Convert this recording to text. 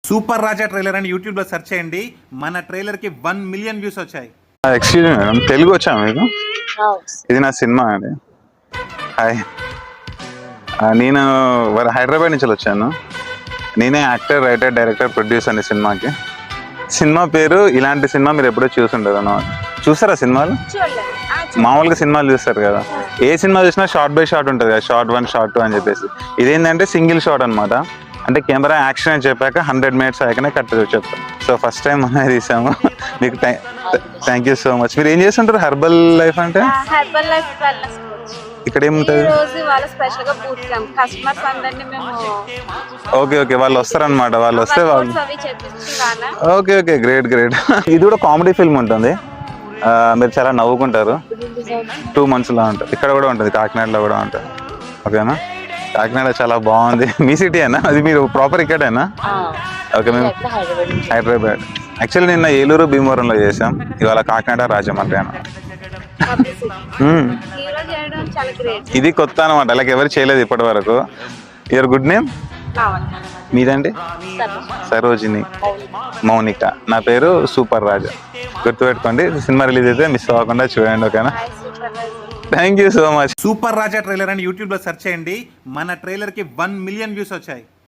Super రాజా trailer అని YouTube లో search చేయండి. మన ట్రైలర్ కి 1 మిలియన్ వ్యూస్ వచ్చాయి. ఎక్స్క్యూజ్ మీ మేడం, తెలుగు వచ్చా మీకు? ఇది నా సినిమా అండి. హాయ్, నేను హైదరాబాద్ నుంచి వచ్చాను. నేనే యాక్టర్, రైటర్, డైరెక్టర్, ప్రొడ్యూసర్ ఈ సినిమాకి. సినిమా పేరు ఇలాంటి సినిమా మీరు ఎప్పుడో చూసుంటారు అన్నమాట. చూస్తారా సినిమాలు? మామూలుగా సినిమాలు చూస్తారు కదా, ఏ సినిమా చూసినా షార్ట్ బై షార్ట్ ఉంటుంది కదా, షార్ట్ 1 షార్ట్ 2 అని చెప్పేసి. ఇదేంటంటే సింగిల్ షాట్ అనమాట. అంటే కెమెరా యాక్షన్ అని చెప్పాక 100 minutes అయ్యాకనే కట్ చెప్తాం. సో ఫస్ట్ టైం మనం తీసాము. మీకు థ్యాంక్ యూ సో మచ్. మీరు ఏం చేస్తుంటారు? హెర్బల్ లైఫ్ అంటే హెర్బల్ లైఫ్ వెల్నెస్ కోచ్. ఇక్కడ ఏముంటుంది? రోజు వాళ్ళ స్పెషల్ గా బూట్ క్యాంప్ కస్టమర్స్ అందరినీ మేము ఓకే వాళ్ళు వస్తారనమాట. వాళ్ళు వస్తే వాళ్ళు అవి చేపించి వాళ్ళ ఓకే గ్రేట్. ఇది కూడా కామెడీ ఫిల్మ్ ఉంటుంది. మీరు చాలా నవ్వుకుంటారు. 2 months లా ఉంటుంది. ఇక్కడ కూడా ఉంటుంది, కాకినాడలో కూడా ఉంటుంది. ఓకేనా? కాకినాడ చాలా బాగుంది. మీ సిటీ అయినా అది? మీరు ప్రాపర్ ఇక్కడేనా? ఓకే, మేము హైదరాబాద్. యాక్చువల్లీ నిన్న ఏలూరు, భీమవరంలో చేసాం. ఇవాళ కాకినాడ, రాజమండ్రి అన్న. హీరో చేయడం చాలా గ్రేట్. ఇది కొత్త అనమాట, అలాగే ఎవరు చేయలేదు ఇప్పటి వరకు. Your good name? మీదండి? సరోజిని మౌనిక. నా పేరు సూపర్ రాజా. గుర్తుపెట్టుకోండి. సినిమా రిలీజ్ అయితే మిస్ అవ్వకుండా చూడండి. ఓకేనా? Thank you so much. Super Raja trailer అని యూట్యూబ్ లో సెర్చ్ చేయండి. మన ట్రైలర్ కి 1 మిలియన్ వ్యూస్ వచ్చాయి.